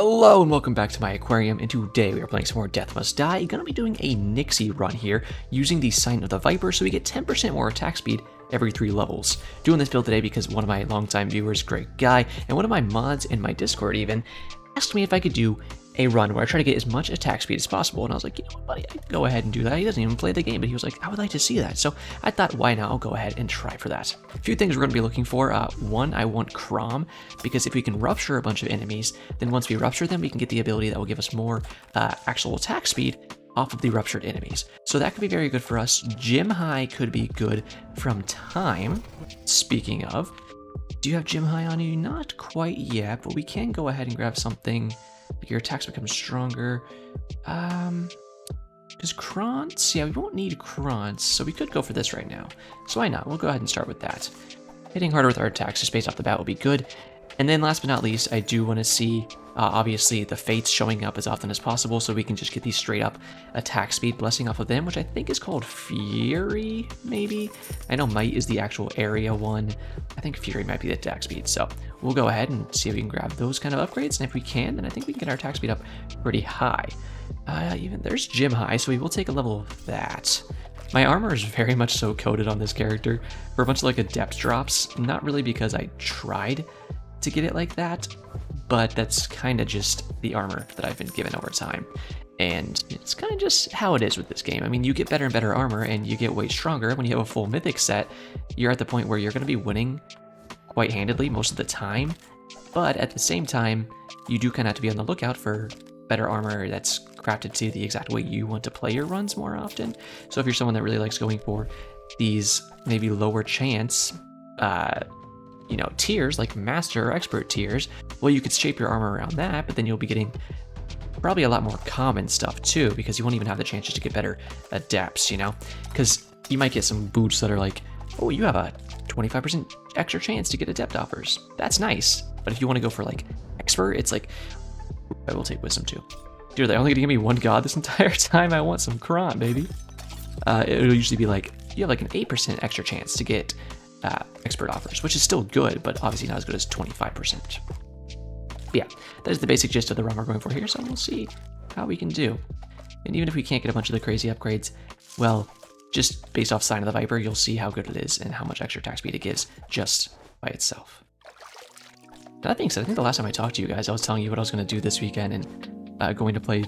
Hello and welcome back to my aquarium, and today we are playing some more Death Must Die. Gonna be doing a Nixi run here, using the Sign of the Viper, so we get 10% more attack speed every 3 levels. Doing this build today because one of my longtime viewers, great guy, and one of my mods in my Discord even, asked me if I could do a run where I try to get as much attack speed as possible, and I was like, you know what, buddy, I can go ahead and do that. He doesn't even play the game, but he was like, I would like to see that. So I thought, why not? I'll go ahead and try for that. A few things we're going to be looking for. One, I want Krom, because if we can rupture a bunch of enemies, then once we rupture them, we can get the ability that will give us more actual attack speed off of the ruptured enemies. So that could be very good for us. Gym High could be good from time. Speaking of, do you have Gym High on you? Not quite yet, but we can go ahead and grab something. Your attacks become stronger. Does Krantz? Yeah, we won't need Krantz, so we could go for this right now. So why not? We'll go ahead and start with that. Hitting harder with our attacks just based off the bat will be good. And then last but not least, I do want to see, obviously, the Fates showing up as often as possible so we can just get these straight up attack speed blessing off of them, which I think is called Fury, maybe? I know Might is the actual area one. I think Fury might be the attack speed, so we'll go ahead and see if we can grab those kind of upgrades, and if we can, then I think we can get our attack speed up pretty high. Even there's Gym High, so we will take a level of that. My armor is very much so coded on this character for a bunch of like adept drops, not really because I tried to get it like that, but that's kind of just the armor that I've been given over time. And it's kind of just how it is with this game. I mean, you get better and better armor and you get way stronger. When you have a full mythic set, you're at the point where you're going to be winning quite handedly most of the time. But at the same time, you do kind of have to be on the lookout for better armor that's crafted to the exact way you want to play your runs more often. So if you're someone that really likes going for these maybe lower chance tiers like master or expert tiers, well, you could shape your armor around that, but then you'll be getting probably a lot more common stuff too, because you won't even have the chances to get better adepts, because you might get some boots that are like, oh, you have a 25% extra chance to get adept offers. That's nice. But if you want to go for like expert, it's like, I will take wisdom too. Dude, they're only gonna give me one god this entire time. I want some Krom, baby. It'll usually be like, you have like an 8% extra chance to get expert offers, which is still good, but obviously not as good as 25%. But yeah, that is the basic gist of the run we're going for here, so we'll see how we can do. And even if we can't get a bunch of the crazy upgrades, well, just based off Sign of the Viper, you'll see how good it is and how much extra attack speed it gives just by itself. That being said, I think the last time I talked to you guys, I was telling you what I was going to do this weekend and going to play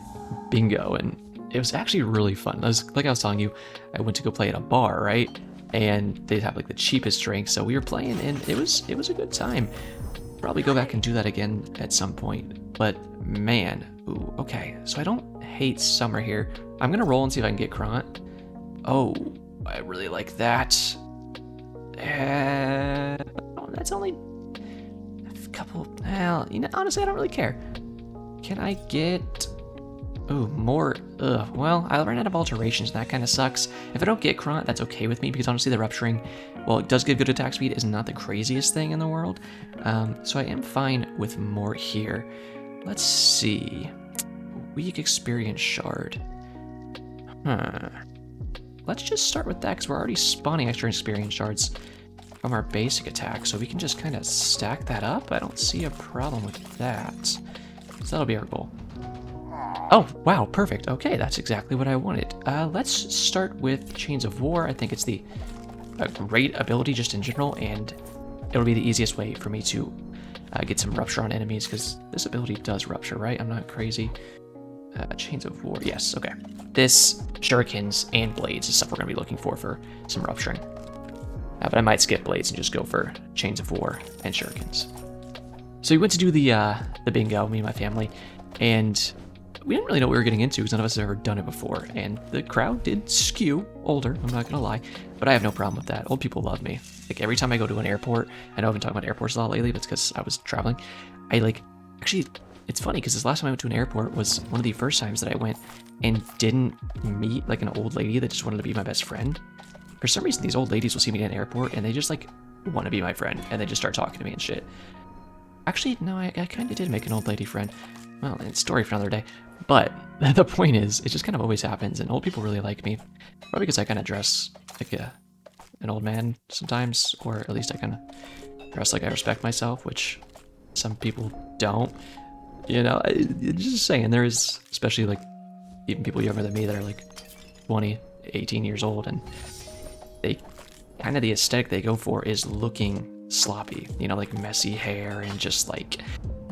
bingo, and it was actually really fun. Like I was telling you, I went to go play at a bar, right? And they have like the cheapest drink, so we were playing, and it was a good time. Probably go back and do that again at some point. But man, ooh, okay. So I don't hate summer here. I'm gonna roll and see if I can get Krant. Oh, I really like that. That's only a couple. Well, honestly, I don't really care. Can I get? Ooh, more. Well, I'll run out of alterations, and that kind of sucks. If I don't get Krant, that's okay with me, because honestly, the rupturing, well, it does give good attack speed, is not the craziest thing in the world. So I am fine with more here. Let's see. Weak experience shard. Let's just start with that, because we're already spawning extra experience shards from our basic attack, so we can just kind of stack that up. I don't see a problem with that. So that'll be our goal. Oh, wow, perfect. Okay, that's exactly what I wanted. Let's start with Chains of War. I think it's a great ability just in general, and it'll be the easiest way for me to get some rupture on enemies, because this ability does rupture, right? I'm not crazy. Chains of War, yes, okay. This, shurikens, and blades is stuff we're going to be looking for some rupturing. But I might skip blades and just go for Chains of War and shurikens. So we went to do the bingo, me and my family, and we didn't really know what we were getting into because none of us have ever done it before, and the crowd did skew older, I'm not gonna lie, but I have no problem with that. Old people love me. Like, every time I go to an airport, I know I've been talking about airports a lot lately, but it's because I was traveling. Actually, it's funny because this last time I went to an airport was one of the first times that I went and didn't meet like an old lady that just wanted to be my best friend. For some reason, these old ladies will see me at an airport and they just like want to be my friend, and they just start talking to me and shit. Actually, no, I kind of did make an old lady friend. Well, it's a story for another day. But the point is, it just kind of always happens, and old people really like me. Probably because I kind of dress like an old man sometimes, or at least I kind of dress like I respect myself, which some people don't. You know, just saying, there is, especially like even people younger than me that are like 20, 18 years old, and they kind of the aesthetic they go for is looking sloppy, you know, like messy hair and just like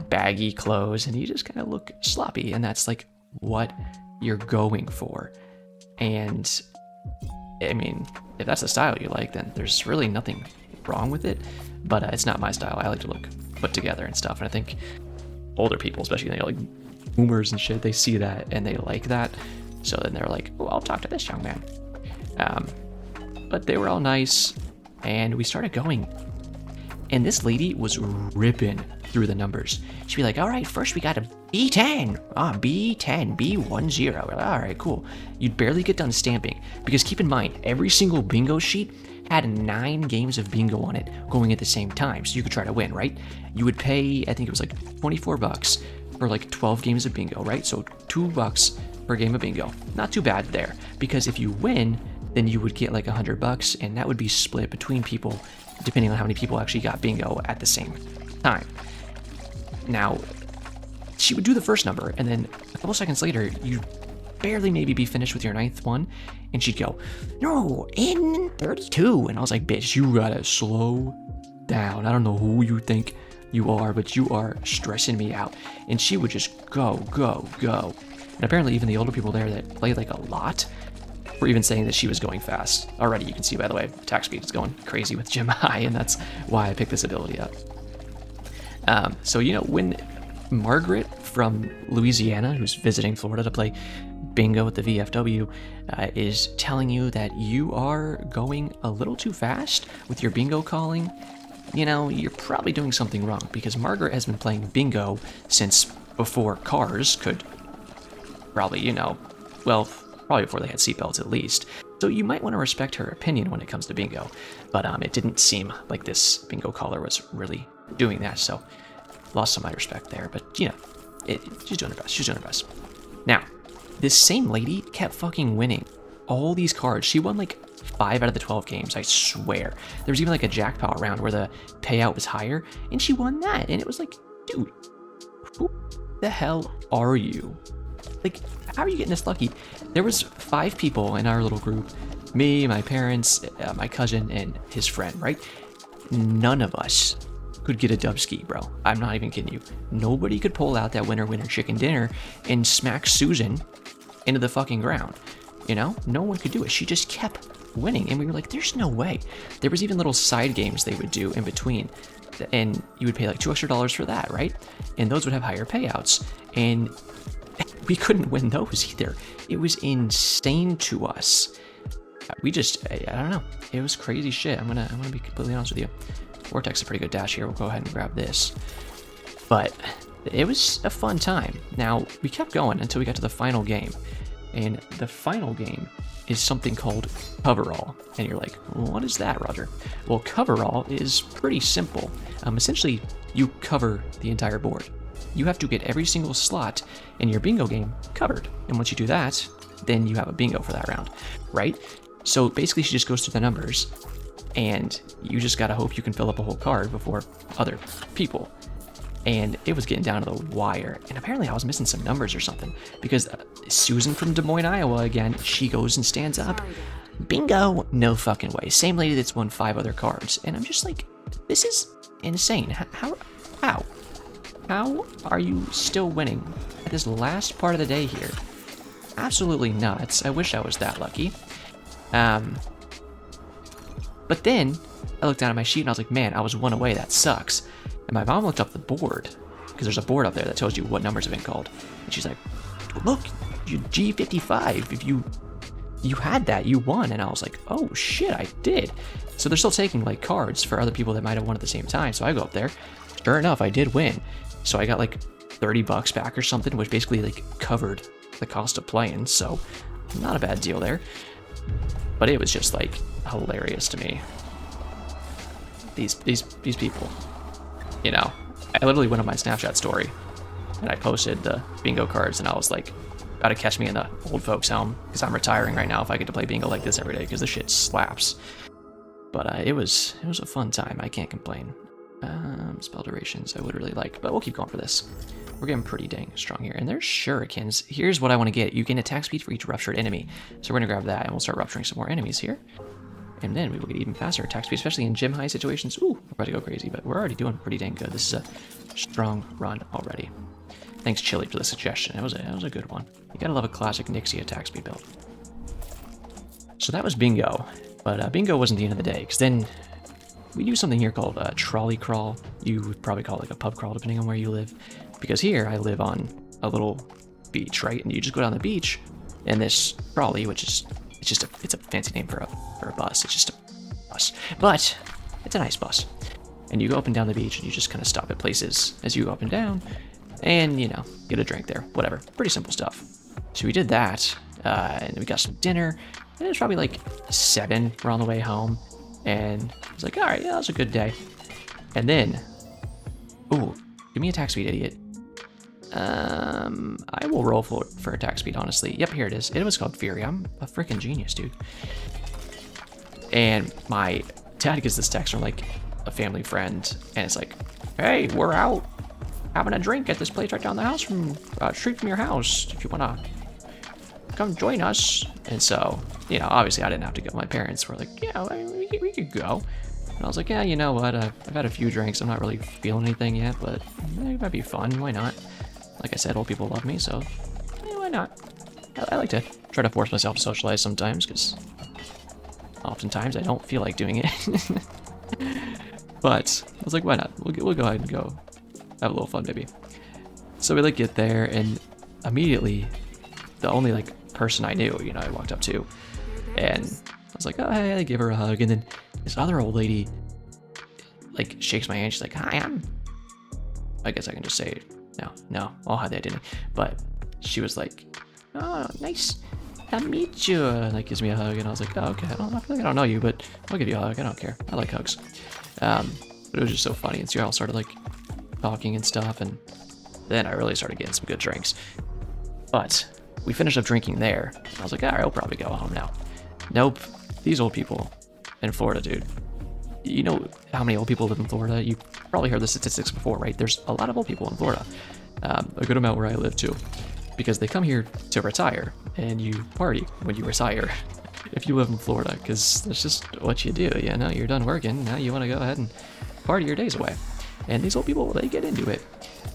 baggy clothes, and you just kind of look sloppy, and that's like what you're going for. And I mean, if that's the style you like, then there's really nothing wrong with it, but it's not my style. I like to look put together and stuff, and I think older people, especially, you know, like boomers and shit, they see that and they like that, so then they're like, oh, I'll talk to this young man. But they were all nice, and we started going, and this lady was ripping through the numbers. She'd be like, all right, first we got a B10, B10, B10. All right, cool. You'd barely get done stamping, because keep in mind, every single bingo sheet had 9 games of bingo on it going at the same time, so you could try to win, right? You would pay, I think it was like $24 for like 12 games of bingo, right? So $2 per game of bingo. Not too bad there, because if you win, then you would get like $100, and that would be split between people depending on how many people actually got bingo at the same time. Now, she would do the first number, and then a couple seconds later, you'd barely maybe be finished with your 9th one, and she'd go, no, in 32. And I was like, bitch, you gotta slow down. I don't know who you think you are, but you are stressing me out. And she would just go, go, go. And apparently even the older people there that played like a lot were even saying that she was going fast. Already you can see, by the way, attack speed is going crazy with Gem High, and that's why I picked this ability up. So, you know, when Margaret from Louisiana, who's visiting Florida to play bingo at the VFW, is telling you that you are going a little too fast with your bingo calling, you know, you're probably doing something wrong, because Margaret has been playing bingo since before cars could probably, you know, well, probably before they had seatbelts at least. So you might want to respect her opinion when it comes to bingo, but it didn't seem like this bingo caller was really doing that, so lost some of my respect there. But, you know, she's doing her best. She's doing her best. Now, this same lady kept fucking winning all these cards. She won like 5 out of the 12 games, I swear. There was even like a jackpot round where the payout was higher, and she won that. And it was like, dude, who the hell are you? Like, how are you getting this lucky? There was 5 people in our little group, me, my parents, my cousin, and his friend, right? None of us could get a dub ski, bro. I'm not even kidding you. Nobody could pull out that winner chicken dinner and smack Susan into the fucking ground. You know, no one could do it. She just kept winning, and we were like, there's no way. There was even little side games they would do in between, and you would pay like $2 extra for that, right? And those would have higher payouts, and we couldn't win those either. It was insane to us. We just, I don't know. It was crazy shit. I'm gonna be completely honest with you. Vortex is a pretty good dash here. We'll go ahead and grab this. But it was a fun time. Now, we kept going until we got to the final game. And the final game is something called coverall. And you're like, what is that, Roger? Well, coverall is pretty simple. Essentially, you cover the entire board. You have to get every single slot in your bingo game covered. And once you do that, then you have a bingo for that round, right? So basically, she just goes through the numbers, and you just gotta hope you can fill up a whole card before other people. And it was getting down to the wire, and apparently I was missing some numbers or something, because Susan from Des Moines, Iowa, again, she goes and stands up. Bingo! No fucking way. Same lady that's won 5 other cards. And I'm just like, this is insane. How are you still winning at this last part of the day here? Absolutely nuts. I wish I was that lucky. But then I looked down at my sheet and I was like, man, I was 1 away. That sucks. And my mom looked up the board, because there's a board up there that tells you what numbers have been called. And she's like, look, you G55. If you had that, you won. And I was like, oh shit, I did. So they're still taking like cards for other people that might have won at the same time. So I go up there. Sure enough, I did win. So I got like $30 back or something, which basically like covered the cost of playing. So not a bad deal there. But it was just like hilarious to me. These people, you know, I literally went on my Snapchat story and I posted the bingo cards, and I was like, gotta catch me in the old folks home, because I'm retiring right now if I get to play bingo like this every day, because this shit slaps. But it was a fun time. I can't complain. Spell durations I would really like, but we'll keep going for this. We're getting pretty dang strong here. And there's shurikens. Here's what I want to get. You gain attack speed for each ruptured enemy. So we're going to grab that, and we'll start rupturing some more enemies here. And then we will get even faster attack speed, especially in gym high situations. Ooh, we're about to go crazy, but we're already doing pretty dang good. This is a strong run already. Thanks, Chili, for the suggestion. That was a good one. You gotta love a classic Nixi attack speed build. So that was bingo. But bingo wasn't the end of the day, because then we do something here called trolley crawl. You would probably call it like a pub crawl, depending on where you live. Because here, I live on a little beach, right? And you just go down the beach, and this trolley, which is, it's a fancy name for a bus. It's just a bus. But it's a nice bus. And you go up and down the beach, and you just kind of stop at places as you go up and down, and, you know, get a drink there. Whatever. Pretty simple stuff. So we did that, and we got some dinner, and it was probably like 7. We're on the way home. And I was like, all right, yeah, that was a good day. And then, ooh, give me attack speed, idiot. I will roll for attack speed, honestly. Yep, here it is. It was called Fury. I'm a freaking genius, dude. And my dad gets this text from like a family friend, and it's like, hey, we're out having a drink at this place right down the house from street from your house. If you wanna come join us. And so, you know, obviously I didn't have to go. My parents were like, yeah, we could go. And I was like, yeah, you know what? I've had a few drinks. I'm not really feeling anything yet, but it might be fun. Why not? Like I said, old people love me, so yeah, why not? I like to try to force myself to socialize sometimes, because oftentimes I don't feel like doing it. But I was like, why not? We'll go ahead and go have a little fun, maybe. So we like get there, and immediately the only like person I knew, you know, I walked up to, and I was like, oh, hey, I give her a hug, and then this other old lady like shakes my hand. She's like, hi, I guess I can just say no, I'll hide the identity. But she was like, oh, nice to meet you, and like gives me a hug, and I was like, oh, okay, I feel like I don't know you, but I'll give you a hug. I don't care. I like hugs. But it was just so funny, and so we all started like talking and stuff, and then I really started getting some good drinks. But we finished up drinking there. I was like, all right, I'll probably go home now. Nope. These old people in Florida, dude. You know how many old people live in Florida? You've probably heard the statistics before, right? There's a lot of old people in Florida. A good amount where I live too. Because they come here to retire, and you party when you retire. If you live in Florida, because that's just what you do, you know? You're done working, now you want to go ahead and party your days away. And these old people, they get into it.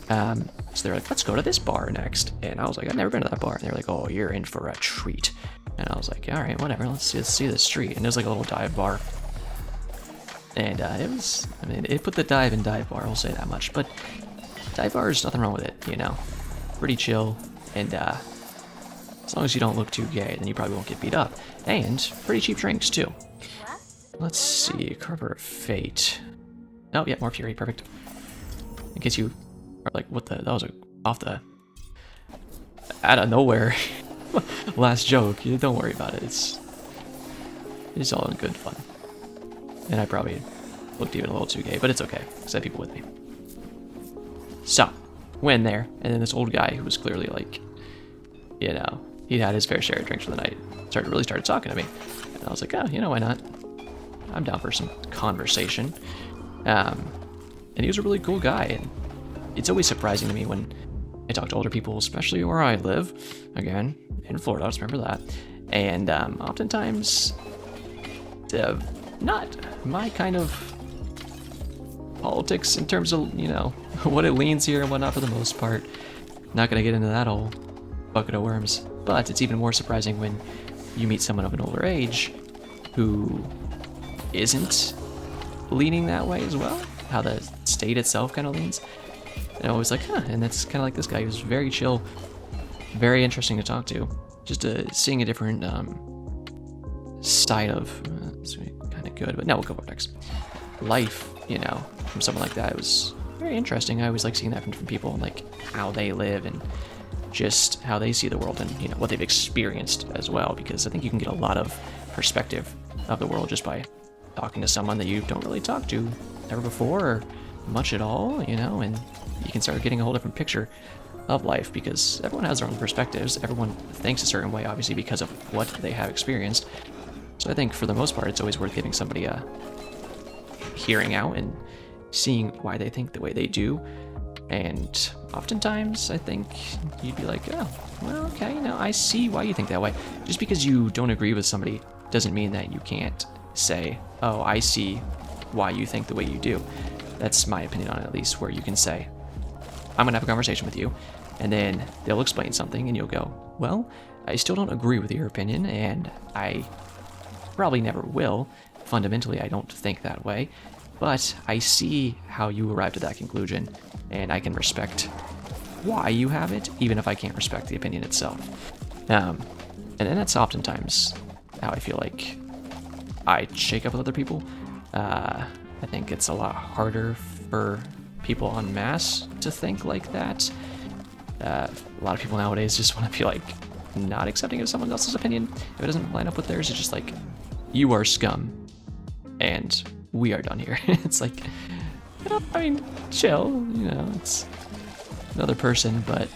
So they're like, let's go to this bar next. And I was like, I've never been to that bar. And they're like, oh, you're in for a treat. And I was like, all right, whatever, let's see the street. And there's like a little dive bar. And it was, I mean, it put the dive in dive bar, I'll say that much. But dive bar, there's nothing wrong with it, you know? Pretty chill. And as long as you don't look too gay, then you probably won't get beat up. And pretty cheap drinks, too. Let's see, Carver of Fate. Oh, yeah, more Fury, perfect. In case you are like, what the, that was off the, out of nowhere. Last joke, don't worry about it, it's all in good fun. And I probably looked even a little too gay, but it's okay, because I have people with me. So, went in there, and then this old guy who was clearly like, you know, he'd had his fair share of drinks for the night, really started talking to me. And I was like, oh, you know, why not? I'm down for some conversation. And he was a really cool guy, and it's always surprising to me when I talk to older people, especially where I live, again, in Florida, let's remember that. And oftentimes, not my kind of politics in terms of, you know, what it leans here and whatnot for the most part. Not gonna get into that whole bucket of worms. But it's even more surprising when you meet someone of an older age who isn't leaning that way as well. How the state itself kind of leans. And I was like, huh, and that's kind of like this guy who's very chill, very interesting to talk to. Just seeing a different side of, it's kind of good, but now we'll go for next. Life, you know, from someone like that. It was very interesting. I always like seeing that from different people and like how they live and just how they see the world and, you know, what they've experienced as well, because I think you can get a lot of perspective of the world just by talking to someone that you don't really talk to ever before or much at all, you know, and you can start getting a whole different picture of life because everyone has their own perspectives. Everyone thinks a certain way, obviously, because of what they have experienced. So I think for the most part, it's always worth giving somebody a hearing out and seeing why they think the way they do. And oftentimes, I think you'd be like, oh, well, okay, you know, I see why you think that way. Just because you don't agree with somebody doesn't mean that you can't say, oh, I see why you think the way you do. That's my opinion on it, at least, where you can say, I'm gonna have a conversation with you, and then they'll explain something, and you'll go, well, I still don't agree with your opinion, and I probably never will. Fundamentally, I don't think that way, but I see how you arrived at that conclusion, and I can respect why you have it, even if I can't respect the opinion itself. And that's oftentimes how I feel like I shake up with other people. I think it's a lot harder for people en masse to think like that. A lot of people nowadays just want to be like not accepting of someone else's opinion. If it doesn't line up with theirs, it's just like, you are scum and we are done here. It's like, you know, I mean, chill, you know, it's another person, but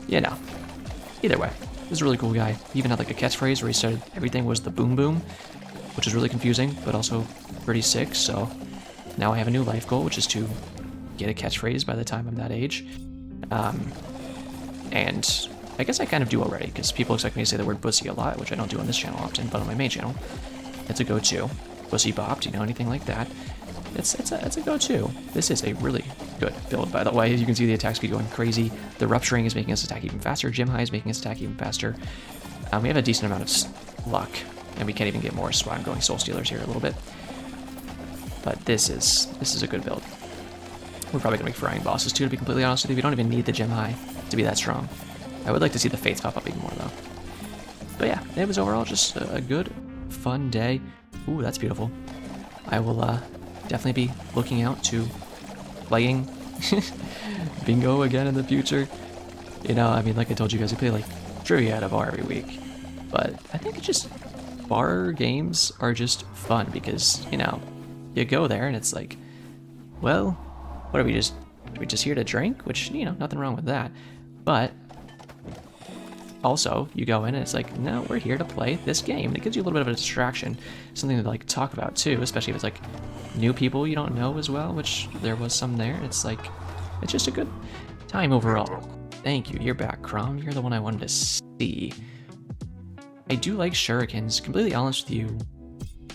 you know, either way, this is a really cool guy. He even had like a catchphrase where he started everything was the boom boom, which is really confusing, but also pretty sick. So now I have a new life goal, which is to get a catchphrase by the time I'm that age. And I guess I kind of do already, because people expect me to say the word pussy a lot, which I don't do on this channel often, but on my main channel, it's a go-to. Pussy bopped, you know, anything like that. It's a go-to. This is a really good build, by the way. You can see the attack speed going crazy. The rupturing is making us attack even faster. Gem high is making us attack even faster. We have a decent amount of luck, and we can't even get more, so I'm going Soul Stealers here a little bit. But this is a good build. We're probably going to be frying bosses too, to be completely honest with you. We don't even need the gem high to be that strong. I would like to see the fates pop up even more though. But yeah, it was overall just a good, fun day. Ooh, that's beautiful. I will definitely be looking out to playing bingo again in the future. You know, I mean, like I told you guys, I play like trivia at a bar every week. But I think it's just, bar games are just fun because, you know, you go there and it's like, well, what are we just here to drink? Which, you know, nothing wrong with that. But also, you go in and it's like, no, we're here to play this game. And it gives you a little bit of a distraction, something to like talk about too, especially if it's like new people you don't know as well, which there was some there. It's like, it's just a good time overall. Thank you. You're back, Krom. You're the one I wanted to see. I do like shurikens. Completely honest with you,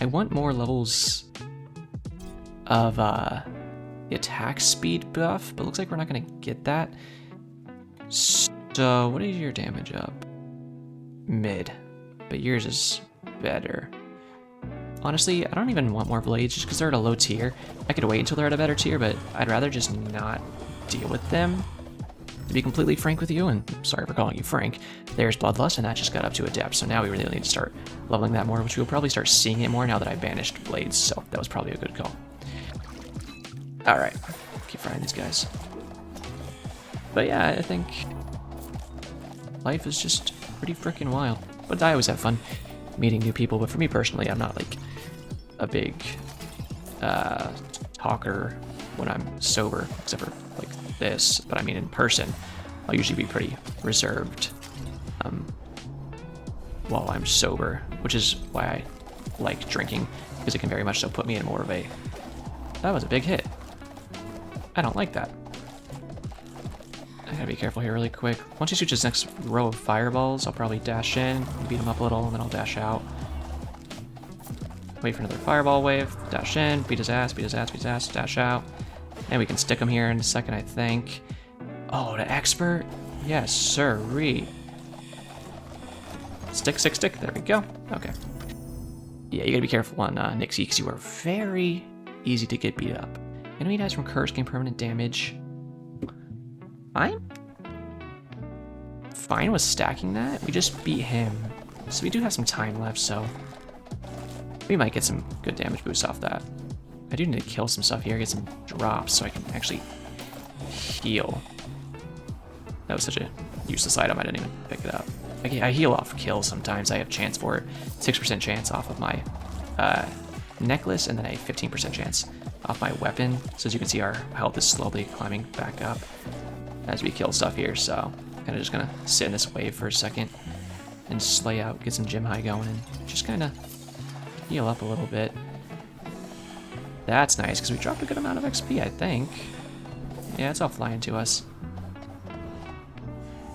I want more levels of the attack speed buff, but looks like we're not going to get that. So, what is your damage up? Mid. But yours is better. Honestly, I don't even want more blades just because they're at a low tier. I could wait until they're at a better tier, but I'd rather just not deal with them. To be completely frank with you, and sorry for calling you Frank, there's Bloodlust, and that just got up to Adept, so now we really need to start leveling that more, which we'll probably start seeing it more now that I banished blades, so that was probably a good call. Alright, keep frying these guys. But yeah, I think life is just pretty freaking wild. But I always have fun meeting new people, but for me personally, I'm not like a big talker when I'm sober, except for like this, but I mean in person, I'll usually be pretty reserved while I'm sober, which is why I like drinking, because it can very much so put me in more of a, that was a big hit. I don't like that. I gotta be careful here really quick. Once he shoots his next row of fireballs, I'll probably dash in, beat him up a little, and then I'll dash out. Wait for another fireball wave, dash in, beat his ass, beat his ass, beat his ass, dash out. And we can stick him here in a second, I think. Oh, the expert? Yes, sirree. Stick, stick, stick. There we go. Okay. Yeah, you gotta be careful on Nixi, because you are very easy to get beat up. Enemy dies from curse, gain permanent damage. I'm fine with stacking that. We just beat him, so we do have some time left, so we might get some good damage boosts off that. I do need to kill some stuff here, get some drops so I can actually heal. That was such a useless item, I didn't even pick it up. I heal off kills sometimes, I have chance for it. 6% chance off of my necklace, and then a 15% chance off my weapon. So as you can see, our health is slowly climbing back up as we kill stuff here, so kind of just gonna sit in this wave for a second and slay out, get some gem high going, and just kind of heal up a little bit. That's nice, because we dropped a good amount of XP, I think. Yeah, it's all flying to us.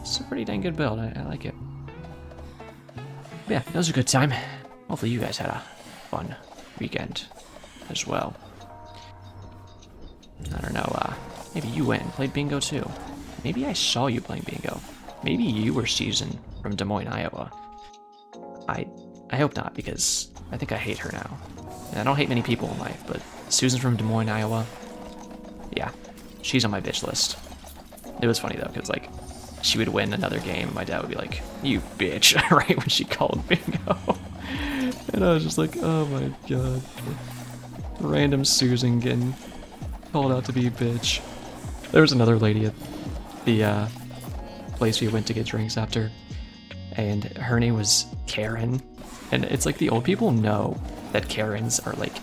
It's a pretty dang good build. I like it. But yeah, that was a good time. Hopefully you guys had a fun weekend as well. I don't know, maybe you went and played bingo too. Maybe I saw you playing bingo. Maybe you were Susan from Des Moines, Iowa. I hope not, because I think I hate her now. And I don't hate many people in life, but Susan from Des Moines, Iowa, yeah, she's on my bitch list. It was funny though, because like, she would win another game, and my dad would be like, "You bitch," right when she called bingo. And I was just like, oh my god. Random Susan getting called out to be a bitch. There was another lady at the place we went to get drinks after, and her name was Karen. And it's like the old people know that Karens are like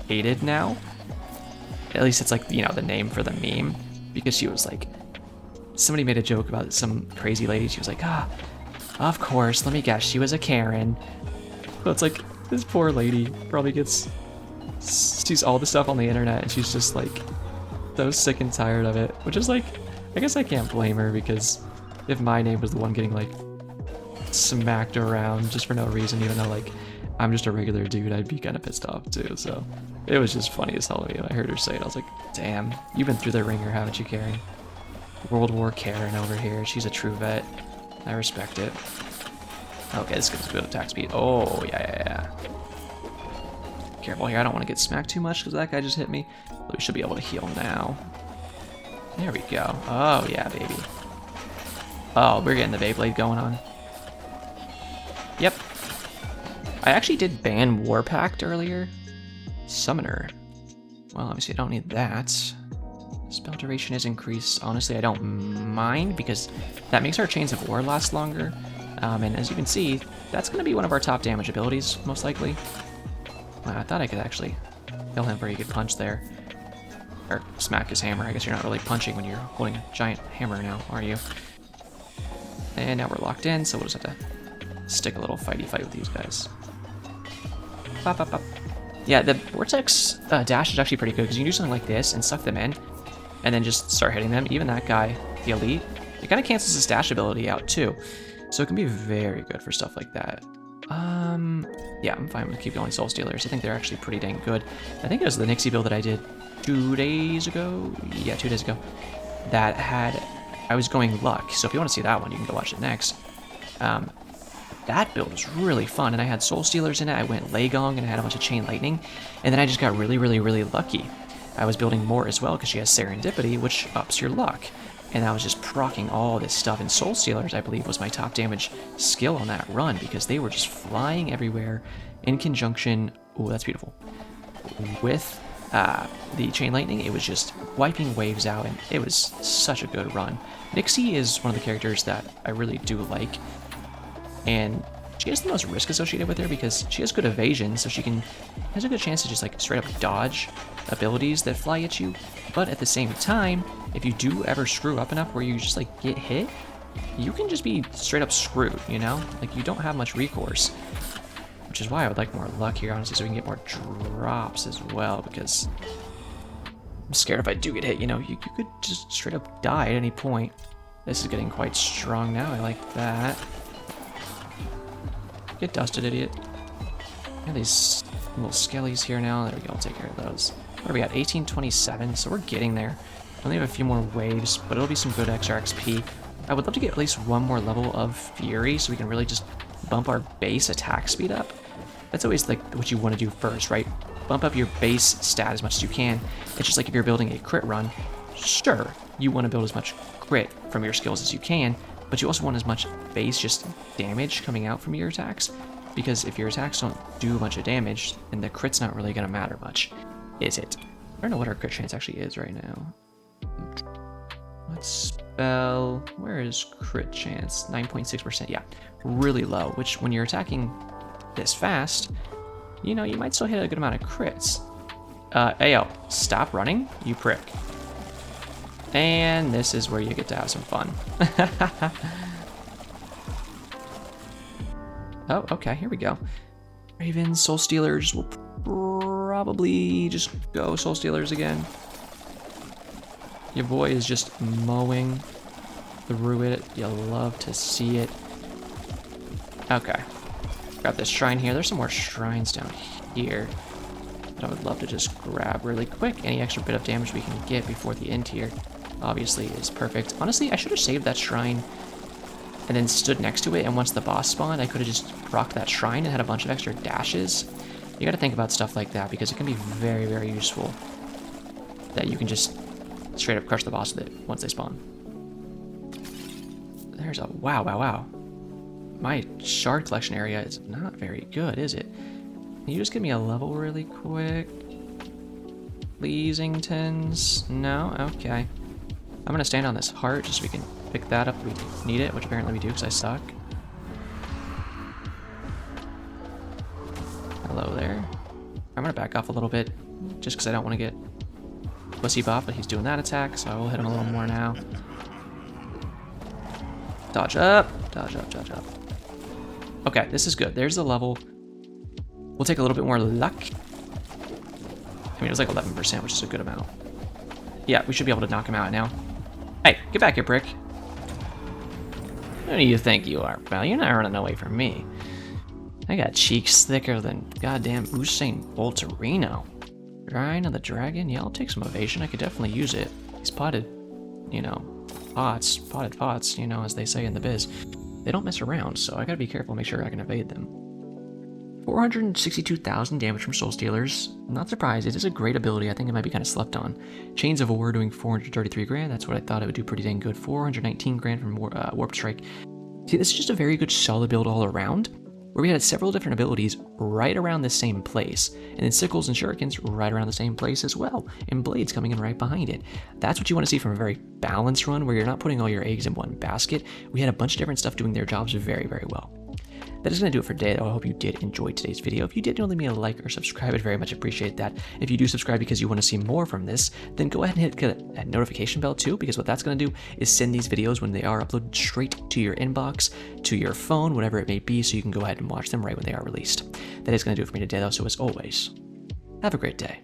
hated now. At least it's like, you know, the name for the meme, because she was like, somebody made a joke about some crazy lady. She was like, of course, let me guess, she was a Karen. So it's like, this poor lady probably sees all the stuff on the internet, and she's just like so sick and tired of it, which is like, I guess I can't blame her, because if my name was the one getting like smacked around just for no reason, even though like I'm just a regular dude, I'd be kind of pissed off too. So it was just funny as hell to me when I heard her say it. I was like, damn, you've been through the ringer, haven't you, Karen? World War Karen over here. She's a true vet. I respect it. Okay, this gives us a good attack speed. Oh, yeah. Careful here, I don't want to get smacked too much because that guy just hit me. But we should be able to heal now. There we go. Oh, yeah, baby. Oh, we're getting the Beyblade going on. Yep. I actually did ban Warpact earlier. Summoner. Well, obviously I don't need that. Spell duration is increased. Honestly, I don't mind, because that makes our Chains of War last longer. And as you can see, that's going to be one of our top damage abilities, most likely. I thought I could actually kill him for a good punch there. Or smack his hammer. I guess you're not really punching when you're holding a giant hammer now, are you? And now we're locked in, so we'll just have to stick a little fighty fight with these guys. Pop, pop, pop. Yeah, the Vortex dash is actually pretty good, because you can do something like this and suck them in, and then just start hitting them. Even that guy, the Elite, it kind of cancels his dash ability out too. So it can be very good for stuff like that. Yeah, I'm fine with keep going Soul Stealers. I think they're actually pretty dang good. I think it was the Nixi build that I did 2 days ago. Yeah, 2 days ago. That had, I was going Luck. So if you want to see that one, you can go watch it next. That build was really fun, and I had Soul Stealers in it. I went Legong, and I had a bunch of Chain Lightning. And then I just got really, really, really lucky. I was building more as well, because she has Serendipity, which ups your luck. And I was just proccing all this stuff. And Soul Stealers, I believe, was my top damage skill on that run, because they were just flying everywhere in conjunction. Oh, that's beautiful. With the Chain Lightning, it was just wiping waves out, and it was such a good run. Nixi is one of the characters that I really do like. And she has the most risk associated with her, because she has good evasion, so she has a good chance to just like straight up dodge abilities that fly at you. But at the same time, if you do ever screw up enough where you just like get hit, you can just be straight up screwed, you know? Like, you don't have much recourse. Which is why I would like more luck here, honestly, so we can get more drops as well, because I'm scared if I do get hit, you know, you could just straight up die at any point. This is getting quite strong now. I like that. Get dusted, idiot. Got these little skellies here now. There we go, I'll take care of those. What are we at? 1827, so we're getting there. Only have a few more waves, but it'll be some good extra XP. I would love to get at least one more level of Fury, so we can really just bump our base attack speed up. That's always like what you want to do first, right? Bump up your base stat as much as you can. It's just like if you're building a crit run, sure, you want to build as much crit from your skills as you can, but you also want as much base just damage coming out from your attacks, because if your attacks don't do a bunch of damage, then the crit's not really going to matter much, is it? I don't know what our crit chance actually is right now. Let's spell, where is crit chance? 9.6%, yeah, really low, which when you're attacking this fast, you know, you might still hit a good amount of crits. Ayo, stop running, you prick. And this is where you get to have some fun. Oh, okay, here we go. Ravens, Soul Stealers will probably just go Soul Stealers again. Your boy is just mowing through it. You'll love to see it. Okay. Got this shrine here. There's some more shrines down here that I would love to just grab really quick. Any extra bit of damage we can get before the end here, obviously, is perfect. Honestly, I should have saved that shrine and then stood next to it, and once the boss spawned, I could have just rocked that shrine and had a bunch of extra dashes. You gotta think about stuff like that, because it can be very, very useful that you can just straight up crush the boss with it once they spawn. There's a wow. My shard collection area is not very good, is it? Can you just give me a level really quick? Pleasingtons? No? Okay. I'm gonna stand on this heart just so we can pick that up if we need it, which apparently we do because I suck. Hello there. I'm gonna back off a little bit just because I don't want to get pussy bop, but he's doing that attack, so I will hit him a little more now. Dodge up, dodge up, dodge up. Okay, this is good. There's the level. We'll take a little bit more luck. I mean, it was like 11%, which is a good amount. Yeah, we should be able to knock him out now. Hey, get back here, prick. Who do you think you are, pal? You're not running away from me. I got cheeks thicker than goddamn Usain Bolt Reno. Shrine of the Dragon? Yeah, I'll take some evasion. I could definitely use it. These potted, potted pots, as they say in the biz. They don't mess around, so I gotta be careful and make sure I can evade them. 462,000 damage from Soul Stealers. Not surprised, it is a great ability. I think it might be kind of slept on. Chains of War doing 433 grand. That's what I thought it would do pretty dang good. 419 grand from Warp Strike. See, this is just a very good solid build all around, where we had several different abilities right around the same place, and then sickles and shurikens right around the same place as well, and blades coming in right behind it. That's what you want to see from a very balanced run, where you're not putting all your eggs in one basket. We had a bunch of different stuff doing their jobs very, very well. That is going to do it for today, though. I hope you did enjoy today's video. If you did, leave me a like or subscribe. I'd very much appreciate that. If you do subscribe because you want to see more from this, then go ahead and hit that notification bell too, because what that's going to do is send these videos when they are uploaded straight to your inbox, to your phone, whatever it may be, so you can go ahead and watch them right when they are released. That is going to do it for me today, though, so as always, have a great day.